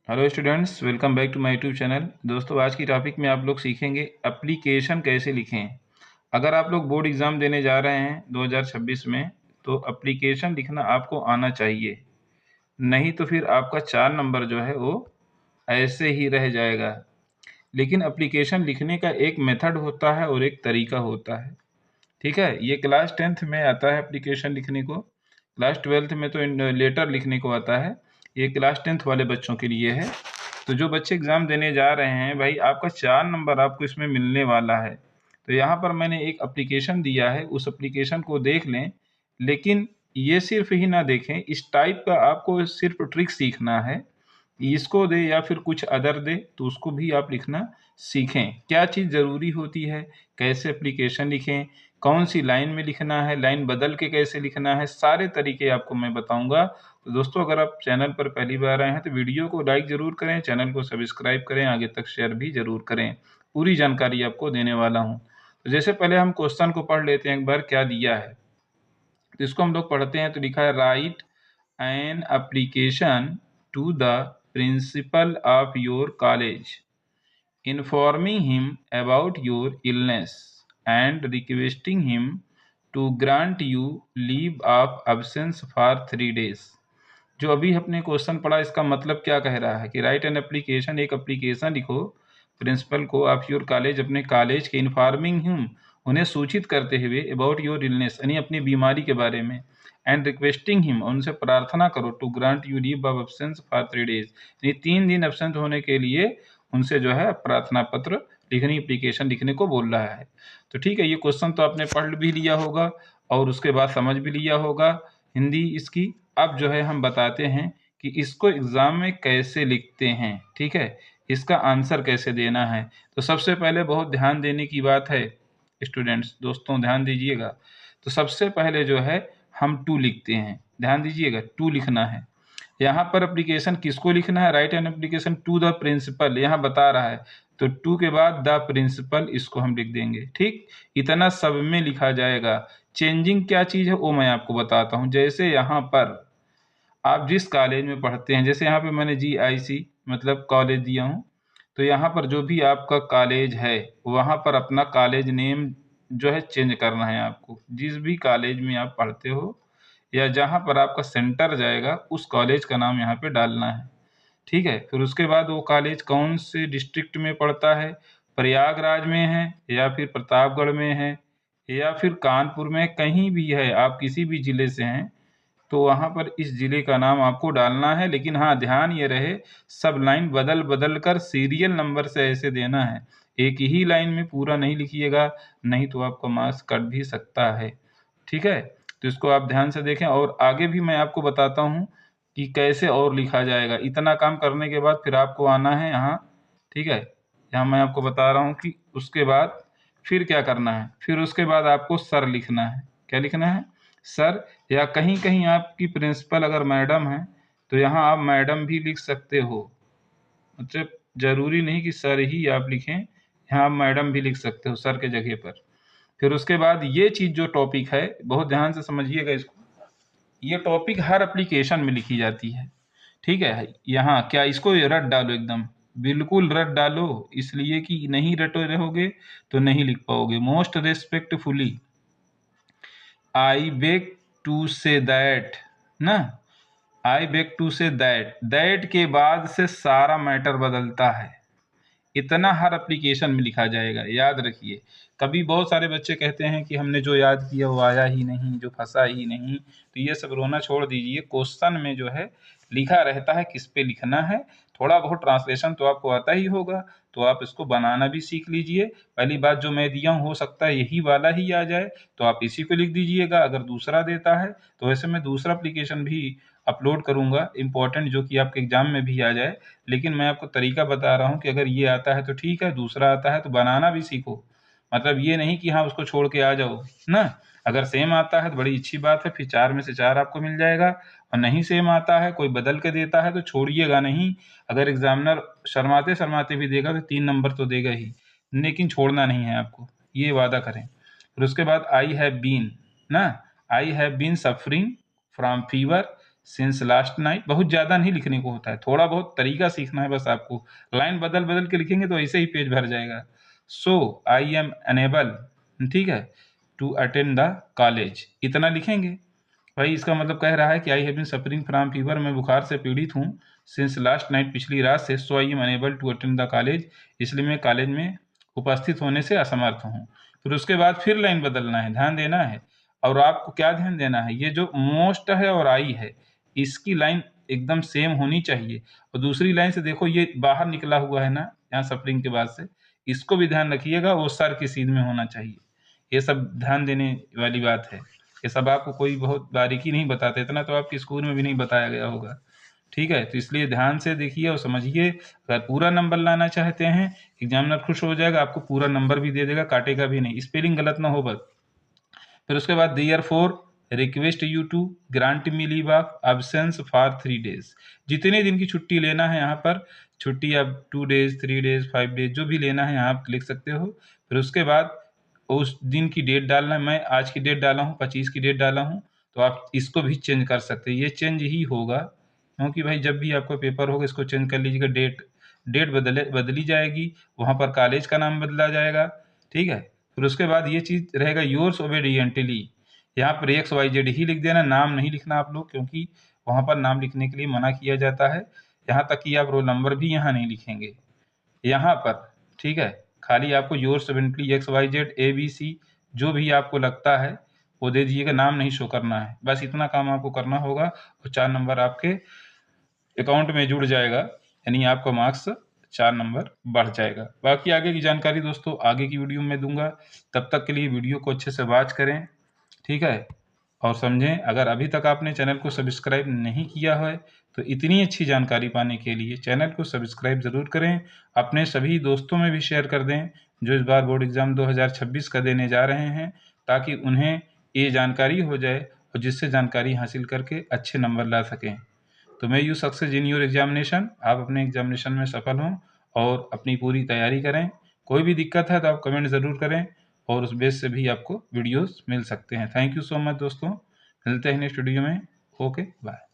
Hello students, welcome back to my YouTube channel. दोस्तों, आज की टॉपिक में आप लोग सीखेंगे एप्लीकेशन कैसे लिखें। अगर आप लोग बोर्ड एग्ज़ाम देने जा रहे हैं 2026 में, तो एप्लीकेशन लिखना आपको आना चाहिए। नहीं तो फिर आपका 4 नंबर जो है वो ऐसे ही रह जाएगा। लेकिन एप्लीकेशन लिखने का एक मेथड होता है और एक तरीका होता है। ठीक है, ये क्लास 10th में आता है एप्लीकेशन लिखने को। क्लास 12th में तो लेटर लिखने को आता है। ये क्लास 10th वाले बच्चों के लिए है। तो जो बच्चे एग्ज़ाम देने जा रहे हैं भाई, आपका 4 नंबर आपको इसमें मिलने वाला है। तो यहाँ पर मैंने एक एप्लीकेशन दिया है, उस एप्लीकेशन को देख लें। लेकिन ये सिर्फ ही ना देखें, इस टाइप का आपको सिर्फ ट्रिक सीखना है। इसको दे या फिर कुछ अदर दे तो उसको भी आप लिखना सीखें। क्या चीज़ ज़रूरी होती है, कैसे एप्लीकेशन लिखें, कौन सी लाइन में लिखना है, लाइन बदल के कैसे लिखना है, सारे तरीके आपको मैं बताऊंगा। तो दोस्तों, अगर आप चैनल पर पहली बार आए हैं तो वीडियो को लाइक ज़रूर करें, चैनल को सब्सक्राइब करें, आगे तक शेयर भी ज़रूर करें। पूरी जानकारी आपको देने वाला हूँ। तो जैसे पहले हम क्वेश्चन को पढ़ लेते हैं एक बार, क्या दिया है। तो इसको हम लोग पढ़ते हैं। तो लिखा है, write an application to the principal of your college informing him about your illness and requesting him to grant you leave of absence for 3 days। जो अभी अपने क्वेश्चन पढ़ा, इसका मतलब क्या कह रहा है कि राइट एन एप्लीकेशन, एक एप्लीकेशन लिखो प्रिंसिपल को, ऑफ योर कॉलेज, अपने कॉलेज के, इन्फॉर्मिंग हिम, उन्हें सूचित करते हुए, अबाउट योर इलनेस यानी अपनी बीमारी के बारे में, एंड रिक्वेस्टिंग हिम, उनसे प्रार्थना करो, to grant you leave of absence for 3 days, यानी 3 दिन एब्सेंट होने के लिए उनसे जो है प्रार्थना पत्र लिखनी, एप्लीकेशन लिखने को बोल रहा है। तो ठीक है, ये क्वेश्चन तो आपने पढ़ भी लिया होगा और उसके बाद समझ भी लिया होगा हिंदी इसकी। अब जो है हम बताते हैं कि इसको एग्ज़ाम में कैसे लिखते हैं। ठीक है, इसका आंसर कैसे देना है। तो सबसे पहले बहुत ध्यान देने की बात है स्टूडेंट्स, दोस्तों ध्यान दीजिएगा। तो सबसे पहले जो है हम टू लिखते हैं, ध्यान दीजिएगा, टू लिखना है। यहाँ पर एप्लीकेशन किसको लिखना है, write an application to the principal, यहाँ बता रहा है। तो टू के बाद द प्रिंसिपल, इसको हम लिख देंगे। ठीक, इतना सब में लिखा जाएगा। चेंजिंग क्या चीज़ है वो मैं आपको बताता हूँ। जैसे यहाँ पर आप जिस कॉलेज में पढ़ते हैं, जैसे यहाँ पे मैंने GIC मतलब कॉलेज दिया हूँ। तो यहाँ पर जो भी आपका कॉलेज है, वहाँ पर अपना कॉलेज नेम जो है चेंज करना है आपको। जिस भी कॉलेज में आप पढ़ते हो या जहाँ पर आपका सेंटर जाएगा, उस कॉलेज का नाम यहाँ पे डालना है। ठीक है, फिर उसके बाद वो कॉलेज कौन से डिस्ट्रिक्ट में पड़ता है, प्रयागराज में है या फिर प्रतापगढ़ में है या फिर कानपुर में, कहीं भी है, आप किसी भी ज़िले से हैं तो वहाँ पर इस ज़िले का नाम आपको डालना है। लेकिन हाँ, ध्यान ये रहे, सब लाइन बदल बदल कर सीरियल नंबर से ऐसे देना है। एक ही लाइन में पूरा नहीं लिखिएगा, नहीं तो आपका मार्क्स कट भी सकता है। ठीक है, तो इसको आप ध्यान से देखें और आगे भी मैं आपको बताता हूँ कि कैसे और लिखा जाएगा। इतना काम करने के बाद फिर आपको आना है यहाँ। ठीक है, यहाँ मैं आपको बता रहा हूँ कि उसके बाद फिर क्या करना है। फिर उसके बाद आपको सर लिखना है। क्या लिखना है, सर। या कहीं कहीं आपकी प्रिंसिपल अगर मैडम है तो यहाँ आप मैडम भी लिख सकते हो। मतलब ज़रूरी नहीं कि सर ही आप लिखें, यहाँ आप मैडम भी लिख सकते हो सर के जगह पर। फिर उसके बाद ये चीज़ जो टॉपिक है, बहुत ध्यान से समझिएगा इसको। ये टॉपिक हर एप्लीकेशन में लिखी जाती है। ठीक है, यहाँ क्या इसको रट डालो, एकदम बिल्कुल रट डालो, इसलिए कि नहीं रटे रहोगे तो नहीं लिख पाओगे। Most respectfully I beg to say that ना, I beg to say that, that के बाद से सारा मैटर बदलता है। इतना हर एप्लीकेशन में लिखा जाएगा, याद रखिए। कभी बहुत सारे बच्चे कहते हैं कि हमने जो याद किया वो आया ही नहीं, जो फंसा ही नहीं। तो ये सब रोना छोड़ दीजिए। क्वेश्चन में जो है लिखा रहता है किस पे लिखना है। थोड़ा बहुत ट्रांसलेशन तो आपको आता ही होगा, तो आप इसको बनाना भी सीख लीजिए। पहली बात जो मैं दिया हूँ, हो सकता है यही वाला ही आ जाए, तो आप इसी को लिख दीजिएगा। अगर दूसरा देता है तो वैसे मैं दूसरा एप्लीकेशन भी अपलोड करूँगा इम्पोर्टेंट, जो कि आपके एग्जाम में भी आ जाए। लेकिन मैं आपको तरीका बता रहा हूँ कि अगर ये आता है तो ठीक है, दूसरा आता है तो बनाना भी सीखो। मतलब ये नहीं कि हाँ उसको छोड़ के आ जाओ ना। अगर सेम आता है तो बड़ी अच्छी बात है, फिर 4 में से 4 आपको मिल जाएगा। और नहीं सेम आता है, कोई बदल के देता है तो छोड़िएगा नहीं। अगर एग्जामिनर शर्माते शर्माते भी देगा तो 3 नंबर तो देगा ही, लेकिन छोड़ना नहीं है आपको, ये वादा करें। फिर उसके बाद आई हैव बीन ना, I have been suffering from fever since last night. बहुत ज़्यादा नहीं लिखने को होता है, थोड़ा बहुत तरीका सीखना है बस आपको। लाइन बदल बदल के लिखेंगे तो ऐसे ही पेज भर जाएगा। सो आई एम अनेबल, ठीक है, टू अटेंड द कॉलेज, इतना लिखेंगे। भाई इसका मतलब कह रहा है कि I have been suffering from fever, मैं बुखार से पीड़ित हूँ, सिंस लास्ट नाइट, पिछली रात से, so I am unable to attend the college, इसलिए मैं कॉलेज में उपस्थित होने से असमर्थ हूँ। फिर उसके बाद फिर लाइन बदलना है, ध्यान देना है। और आपको क्या ध्यान देना है, ये जो मोस्ट है और आई है, इसकी लाइन एकदम सेम होनी चाहिए। और दूसरी लाइन से देखो ये बाहर निकला हुआ है ना, यहाँ सफरिंग के बाद से, इसको भी ध्यान रखिएगा, वो सर की सीध में होना चाहिए। ये सब ध्यान देने वाली बात है। ये सब आपको कोई बहुत बारीकी नहीं बताते, इतना तो आपके स्कूल में भी नहीं बताया गया होगा, ठीक है। तो इसलिए ध्यान से देखिए और समझिए। अगर पूरा नंबर लाना चाहते हैं, एग्जामिनर खुश हो जाएगा, आपको पूरा नंबर भी दे देगा, काटेगा भी नहीं, स्पेलिंग गलत ना हो बस। फिर उसके बाद therefore request you to grant me leave of absence for 3 days, जितने दिन की छुट्टी लेना है यहाँ पर, छुट्टी अब 2 डेज 3 डेज 5 डेज जो भी लेना है यहाँ आप लिख सकते हो। फिर उसके बाद उस दिन की डेट डालना है, मैं आज की डेट डाला हूँ, 25 की डेट डाला हूँ, तो आप इसको भी चेंज कर सकते हैं, ये चेंज ही होगा, क्योंकि भाई जब भी आपका पेपर होगा इसको चेंज कर लीजिएगा। डेट बदली जाएगी, वहाँ पर कॉलेज का नाम बदला जाएगा, ठीक है। फिर उसके बाद ये चीज़ रहेगा योर्स ओबीडिएंटली, यहाँ पर XYZ ही लिख देना, नाम नहीं लिखना आप लोग, क्योंकि वहाँ पर नाम लिखने के लिए मना किया जाता है। यहाँ तक कि आप रोल नंबर भी यहाँ नहीं लिखेंगे यहाँ पर, ठीक है। खाली आपको योर्स ओबीडिएंटली XYZ ABC जो भी आपको लगता है वो दे दीजिएगा, नाम नहीं शो करना है, बस इतना काम आपको करना होगा और 4 नंबर आपके अकाउंट में जुड़ जाएगा, यानी आपका मार्क्स 4 नंबर बढ़ जाएगा। बाकी आगे की जानकारी दोस्तों आगे की वीडियो में दूंगा, तब तक के लिए वीडियो को अच्छे से वॉच करें, ठीक है, और समझें। अगर अभी तक आपने चैनल को सब्सक्राइब नहीं किया है तो इतनी अच्छी जानकारी पाने के लिए चैनल को सब्सक्राइब ज़रूर करें, अपने सभी दोस्तों में भी शेयर कर दें जो इस बार बोर्ड एग्ज़ाम 2026 का देने जा रहे हैं, ताकि उन्हें ये जानकारी हो जाए और जिससे जानकारी हासिल करके अच्छे नंबर ला सकें। तो मैं you success in your examination, आप अपने एग्जामिनेशन में सफल हों और अपनी पूरी तैयारी करें। कोई भी दिक्कत है तो आप कमेंट ज़रूर करें और उस बेस से भी आपको वीडियोस मिल सकते हैं। थैंक यू सो मच दोस्तों, मिलते हैं नेक्स्ट वीडियो में। Okay bye.